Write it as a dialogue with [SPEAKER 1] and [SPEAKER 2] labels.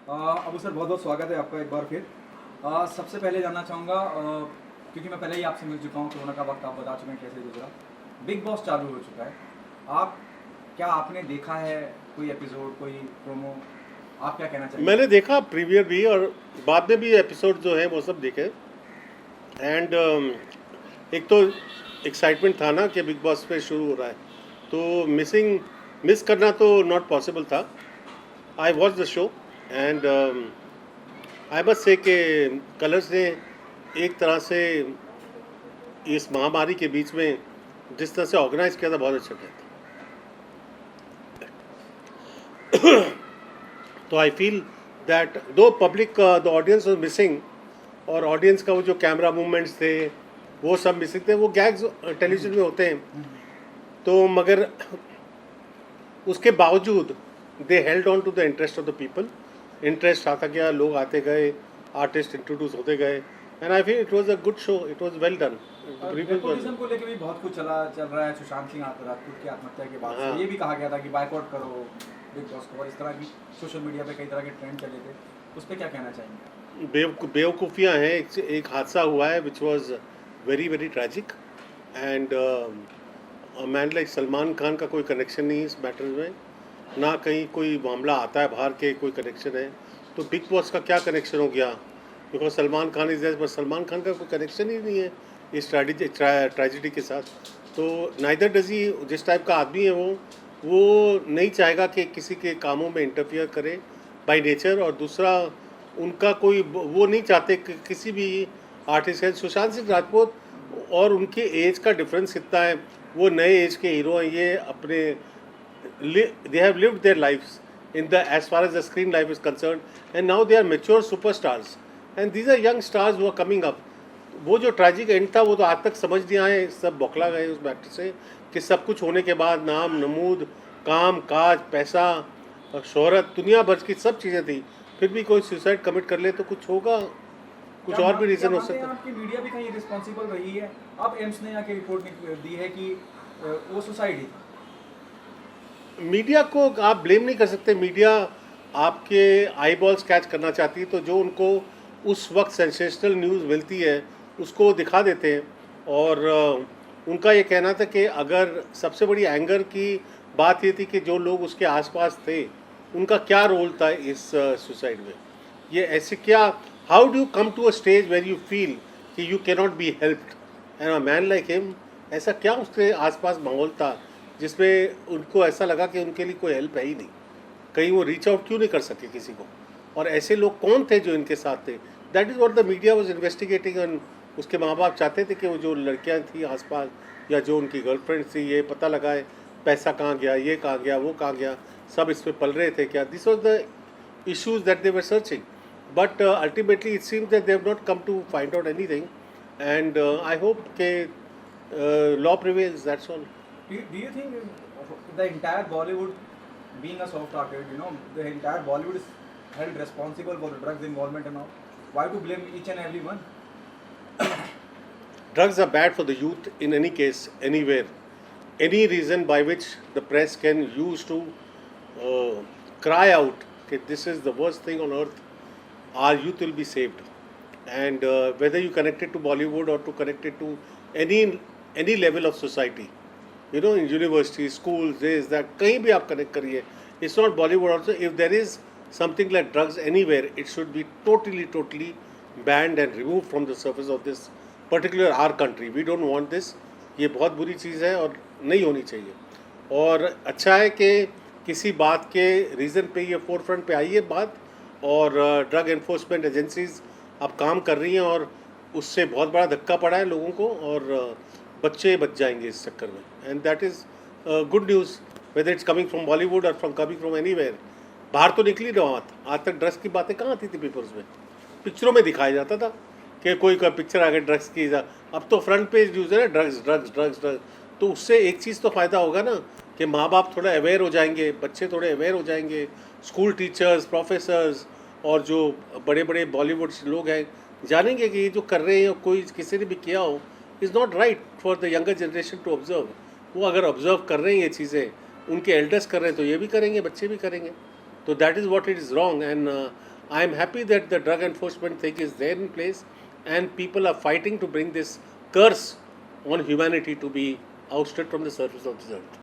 [SPEAKER 1] Abu sir, बहुत बहुत स्वागत है आपका एक बार फिर। सबसे पहले जानना चाहूँगा, क्योंकि मैं पहले ही आपसे मिल चुका हूँ, कोरोना का वक्त आप बता चुके हैं कैसे गुजरा। बिग बॉस चालू हो चुका है। आप क्या आपने देखा है कोई एपिसोड, कोई प्रोमो? आप क्या कहना चाहेंगे?
[SPEAKER 2] मैंने देखा प्रीवियर भी और बाद में भी एपिसोड जो है वो सब देखे। एंड एक तो एक्साइटमेंट था ना कि बिग बॉस पे शुरू हो रहा है, तो मिस करना तो नॉट पॉसिबल था। I watch the show and I must say कि कलर्स ने एक तरह से इस महामारी के बीच में जिस तरह से ऑर्गेनाइज किया था, बहुत अच्छा किया था। तो आई फील दैट दो public the audience was missing, और ऑडियंस का वो जो कैमरा मूवमेंट्स थे वो सब मिसिंग थे। वो गैग्स टेलीविजन में होते हैं, तो मगर उसके बावजूद they held on to the interest of the people. Interest आता गया, लोग आते गए, आर्टिस्ट इंट्रोड्यूस होते गए, and I feel it was a good show, it was well done.
[SPEAKER 1] Nepotism को लेकर भी बहुत कुछ चल रहा है। सुशांत सिंह राजपूत की आत्महत्या के बाद से ये भी कहा गया था कि बायकॉट करो बिग बॉस को, और इस तरह की सोशल मीडिया पे कई तरह के ट्रेंड चले थे। उस पर क्या कहना चाहेंगे?
[SPEAKER 2] बेवकूफ़ियाँ हैं। एक हादसा हुआ है which was very very tragic, and man like Salman Khan का कोई कनेक्शन नहीं है इस मैटर में, ना कहीं कोई मामला आता है बाहर के कोई कनेक्शन है। तो बिग बॉस का क्या कनेक्शन हो गया? Because Salman Khan is but Salman Khan का कोई कनेक्शन ही नहीं है इस ट्रेजिडी के साथ। तो नाइदर डज ही, जिस टाइप का आदमी है वो नहीं चाहेगा कि किसी के कामों में इंटरफियर करे बाय नेचर। और दूसरा, उनका कोई वो नहीं चाहते कि किसी भी आर्टिस्ट है। सुशांत सिंह राजपूत और उनके एज का डिफरेंस कितना है, वो नए एज के हीरो हैं। ये अपने they have lived their lives in the as far as the screen life is concerned, and now they are mature superstars, and these are young stars who are coming up. वो जो tragic and था वो तो आज तक समझ नहीं आए, सब बौखला गए उस मैटर से कि सब कुछ होने के बाद नाम नमूद, काम काज, पैसा, शोहरत, दुनिया भर की सब चीज़ें थी, फिर भी कोई सुसाइड कमिट कर ले तो कुछ होगा, कुछ और भी रीज़न हो सकता है।
[SPEAKER 1] आपकी मीडिया भी कहीं रिस्पॉन्सिबल रही है? अब एम्स ने आके रिपोर्ट दी है कि वो सुसाइड ही था।
[SPEAKER 2] मीडिया को आप ब्लेम नहीं कर सकते। मीडिया आपके आई बॉल्स कैच करना चाहती है, तो जो उनको उस वक्त सेंसेशनल न्यूज़ मिलती है उसको वो दिखा देते हैं। और उनका ये कहना था कि अगर सबसे बड़ी एंगर की बात ये थी कि जो लोग उसके आसपास थे उनका क्या रोल था इस सुसाइड में। ये ऐसे क्या, how do you come to a stage where you feel कि you can not be helped and a man like him, ऐसा क्या उसके आसपास माहौल था जिसमें उनको ऐसा लगा कि उनके लिए कोई हेल्प है ही नहीं, कहीं वो रीच आउट क्यों नहीं कर सके किसी को? और ऐसे लोग कौन थे जो इनके साथ थे? That is what the media was investigating. And उसके माँ बाप चाहते थे कि वो जो लड़कियां थी आसपास या जो उनकी गर्लफ्रेंड थी, ये पता लगाए पैसा कहाँ गया, ये कहाँ गया, वो कहाँ गया, सब इस पर पल रहे थे क्या? This was the issues that they were searching, but ultimately it seems that they have not come to find out anything, and I hope that law prevails, that's all.
[SPEAKER 1] Do you think the entire Bollywood, being a soft target, the entire Bollywood is held responsible for the drugs involvement and all? Why to blame each and every one?
[SPEAKER 2] Drugs are bad for the youth in any case, anywhere. Any reason by which the press can use to cry out that this is the worst thing on earth, our youth will be saved. And whether you connect it to Bollywood or to connect it to any level of society, in universities, schools, this, that, कहीं भी आप connect करिए. It's not Bollywood also. If there is something like drugs anywhere, it should be totally banned and removed from the surface of this particular our country. We don't want this. ये बहुत बुरी चीज़ है और नहीं होनी चाहिए। और अच्छा है कि किसी बात के रीज़न पे ये फोर फ्रंट पे आई है बात, और ड्रग एनफोर्समेंट एजेंसीज अब काम कर रही हैं, और उससे बहुत बड़ा धक्का पड़ा है लोगों को, और बच्चे बच जाएंगे इस चक्कर में। And that is good news, whether it's coming from Bollywood और कमिंग फ्रॉम एनीवेयर। बाहर तो निकली ना बात, आज तक ड्रग्स की बातें कहाँ आती थी पेपर्स में? पिक्चरों में दिखाया जाता था कि कोई पिक्चर आ गई ड्रग्स की, अब तो फ्रंट पेज न्यूज़ है ना, ड्रग्स ड्रग्स ड्रग्स ड्रग्स। तो उससे एक चीज़ तो फ़ायदा होगा ना कि माँ बाप थोड़ा अवेयर हो जाएंगे, बच्चे थोड़े अवेयर हो जाएंगे, स्कूल टीचर्स, प्रोफेसर्स और जो बड़े बड़े बॉलीवुड लोग हैं जानेंगे कि ये जो कर रहे हैं, कोई किसी ने भी किया हो, is not right for the younger generation to observe. वो अगर ऑब्जर्व कर रहे हैं ये चीज़ें, उनके एल्डर्स कर रहे हैं, तो ये भी करेंगे, बच्चे भी करेंगे। तो that is what it is wrong. And I am happy that the drug enforcement thing is there in place and people are fighting to bring this curse on humanity to be ousted from the surface of this earth.